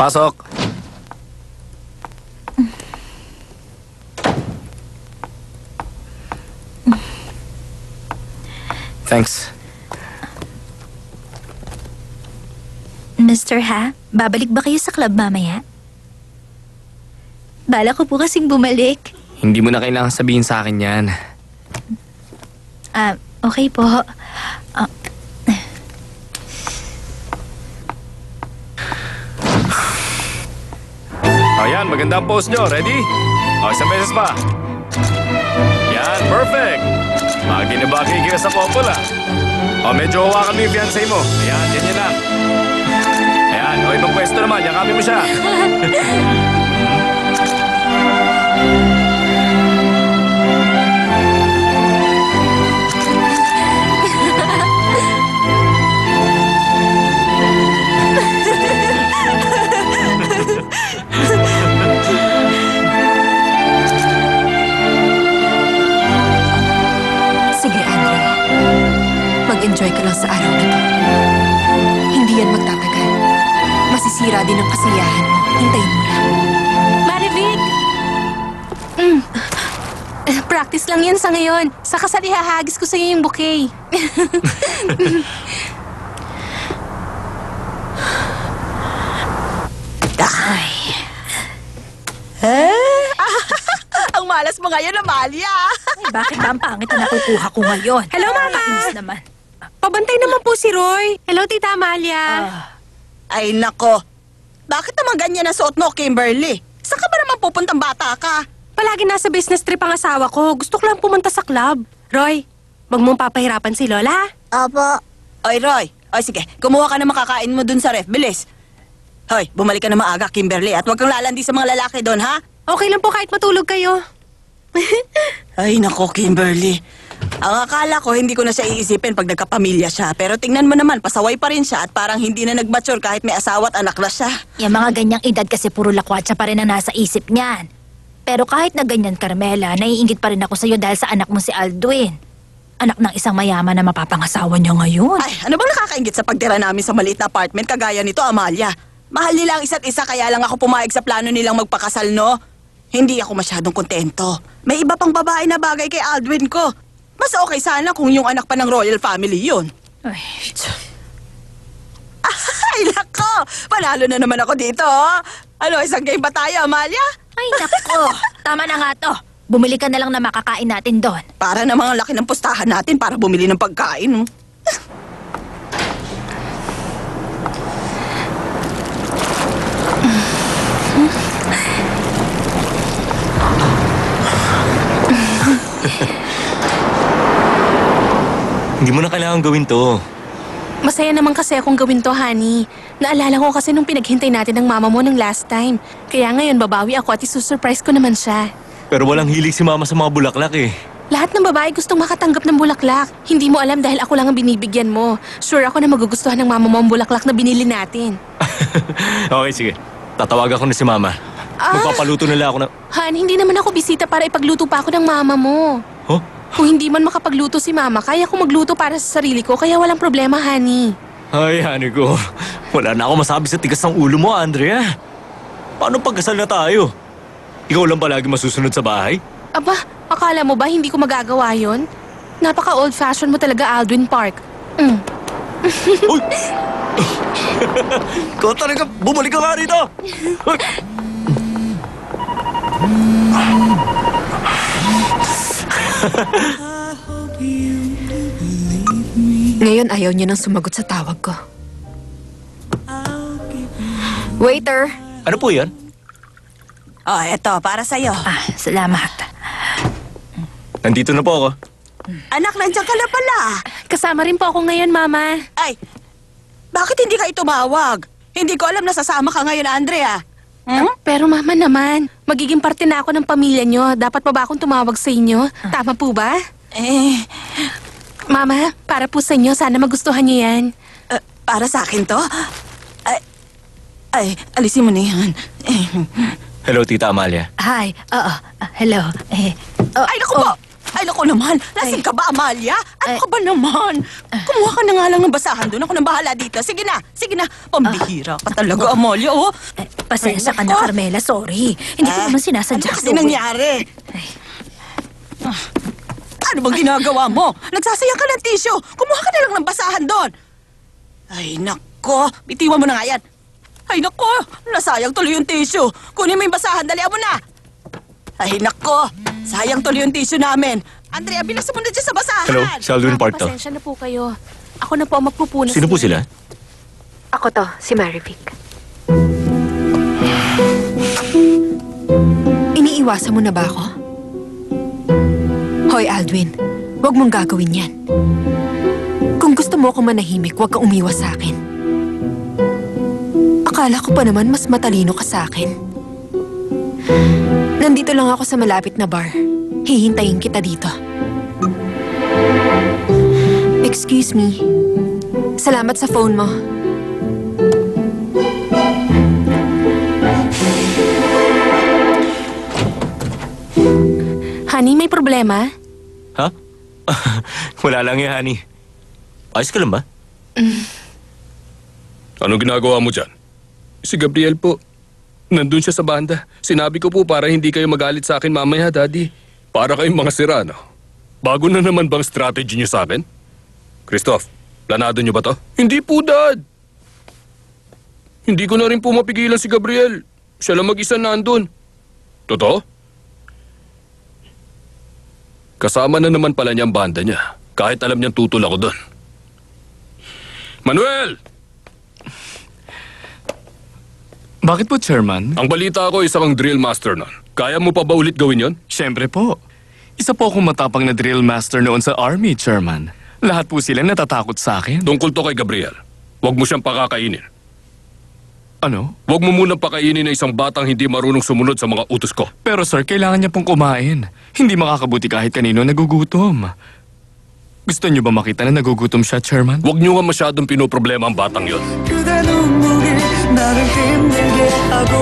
Pasok. Thanks. Mr. Ha, babalik ba kayo sa club mamaya? Bala ko po kasing bumalik. Hindi mo na kailangan sabihin sa akin yan. Okay po. Ayan, maganda ang pose nyo. Ready? Isang beses pa. Yan, perfect. Bagay na bagay kayo sa couple, medyo hawakan mo yung fiancé mo. Ayan, yan lang. Ayan, ibang pwesto naman. Yakapin mo siya. Mag-enjoy ka lang sa araw na to. Hindi yan magtatagal. Masisira din ang kasiyahan mo. Hintayin mo lang. Marivic! Practice lang yan sa ngayon. Sa kasal ihahagis ko sa'yo yung bouquet. Ang malas mo ngayon, Amalia. Ay, bakit ba ang pangit na nakukuha ko ngayon? Hello, Mama! Nakakainis naman. Pabantay naman po si Roy. Hello, Tita Amalia. Ay, nako. Bakit naman ganyan na suot mo, Kimberly? Saan ka ba naman pupuntang bata ka? Palagi nasa business trip ang asawa ko. Gusto ko lang pumunta sa club. Roy, wag mong papahirapan si Lola. Opo. Oy, Roy. Oy, sige. Kumuha ka na makakain mo dun sa ref. Bilis. Hoy, bumalik ka na maaga, Kimberly. At huwag kang lalandi sa mga lalaki doon, ha? Okay lang po kahit matulog kayo. Ay, nako, Kimberly. Ang akala ko, hindi ko na siya iisipin pag nagkapamilya siya. Pero tingnan mo naman, pasaway pa rin siya at parang hindi na nag-mature kahit may asawa at anak na siya. Yung mga ganyang edad kasi puro lakwatsa pa rin ang nasa isip niyan. Pero kahit na ganyan, Carmela, naiingit pa rin ako sa'yo dahil sa anak mo si Aldwin. Anak ng isang mayaman na mapapangasawa niya ngayon. Ay, ano bang nakakaingit sa pagtira namin sa maliit na apartment kagaya nito, Amalia? Mahal nila ang isa't isa kaya lang ako pumayag sa plano nilang magpakasal, no? Hindi ako masyadong kontento. May iba pang babae na bagay kay Aldwin ko. Mas okay sana kung yung anak pa ng royal family yun. Ay, Ay, nako! Panalo na naman ako dito, oh. Ano, isang game ba tayo, Amalia? ay nako. Tama na nga to. Bumili ka na lang na makakain natin doon. Para namang ang laki ng pustahan natin para bumili ng pagkain, oh. Hindi mo na kailangan gawin to. Masaya naman kasi akong gawin to, honey. Naalala ko kasi nung pinaghintay natin ng mama mo ng last time. Kaya ngayon babawi ako at isusurprise ko naman siya. Pero walang hilig si mama sa mga bulaklak eh. Lahat ng babae gustong makatanggap ng bulaklak. Hindi mo alam dahil ako lang ang binibigyan mo. Sure ako na magugustuhan ng mama mo ang bulaklak na binili natin. Okay, sige. Tatawagan ko na si mama. Magpapaluto nila ako na... Han, hindi naman ako bisita para ipagluto pa ako ng mama mo. Huh? Kung hindi man makapagluto si mama, kaya ko magluto para sa sarili ko, kaya walang problema, honey. Ay, honey ko. Wala na ako masabi sa tigas ng ulo mo, Andrea. Paano pagkasal na tayo? Ikaw lang palagi masusunod sa bahay? Aba, akala mo ba hindi ko magagawa yon? Napaka-old-fashioned mo talaga, Aldwin Park. Uy! Ikaw talaga, bumalik ka nga rito! Uy! Ngayon ayaw niya nang sumagot sa tawag ko. Waiter! Ano po yan? Oh, eto, para sa'yo. Salamat. Nandito na po ako. Anak, nandiyan ka na pala. Kasama rin po ako ngayon, mama. Ay, bakit hindi ka tumawag? Hindi ko alam na sasama ka ngayon, Andrea. Pero mama naman, magiging parte na ako ng pamilya nyo. Dapat pa ba akong tumawag sa inyo? Tama po ba? Mama, para po sa inyo, sana magustuhan nyo yan. Para sa akin to? Ay, alisin mo na yan. Hello, Tita Amalia. Hi. Oo. Hello. Ay, naku po! Ay, naku naman. Lasing ka ba, Amalia? Ano ka ba naman? Kumuha ka na nga lang ng basahan doon. Ako nang bahala dito. Sige na. Pambihira ka talaga, Amalia, oh. Pasensya ka na, nako. Carmela. Sorry. Hindi ko naman sinasadya. Ano kasi nangyari? Ano bang ginagawa mo? Nagsasayang ka ng tissue. Kumuha ka na lang ng basahan doon. Ay, nako. Bitiwan mo na nga yan. Ay, nako. Nasayang tuloy yung tissue. Kunin mo yung basahan. Dalihan mo na. Ay, nako. Sayang tuloy yung tissue namin. Andrea, bilis mo na dyan sa basahan. Hello, si Alduin Mama, Parto. pasensya na po kayo. Ako na po ang magpupunas. Sino po niyo. sila? Ako to, si Marivic. Iniiwasan mo na ba ako? Hoy, Aldwin. Huwag mong gagawin yan. Kung gusto mo akong manahimik, huwag kang umiwas sa akin. Akala ko pa naman mas matalino ka sa akin. Nandito lang ako sa malapit na bar. Hihintayin kita dito. Excuse me. Salamat sa phone mo. Honey, may problema? Ha? Wala lang yan, honey. Ayos ka lang ba? Anong ginagawa mo dyan? Si Gabriel po. Nandun siya sa banda. Sinabi ko po para hindi kayo magalit sa akin mamaya, Daddy. Para kayong mga sira, no? Bago na naman bang strategy niyo sa akin? Christoph, planado niyo ba to? Hindi po, Dad. Hindi ko na rin po mapigilan si Gabriel. Siya lang mag-isa nandun. Totoo? Kasama na naman pala niya ang banda niya. Kahit alam niyang tutol ako doon. Manuel! Bakit po, Chairman? Ang balita ko, isa kang drill master nun. Kaya mo pa ba ulit gawin yon? Siyempre po. Isa po akong matapang na drill master noon sa Army, Chairman. Lahat po sila natatakot sa akin. Tungkol to kay Gabriel. Huwag mo siyang pakakainin. Ano? Huwag mo munang pakainin na isang batang hindi marunong sumunod sa mga utos ko. Pero sir, kailangan niya pong kumain. Hindi makakabuti kahit kanino nagugutom. Gusto niyo ba makita na nagugutom siya, Chairman? Huwag niyo nga masyadong pinoproblema ang batang yon. 그대 눈물이 나를 힘들게 하고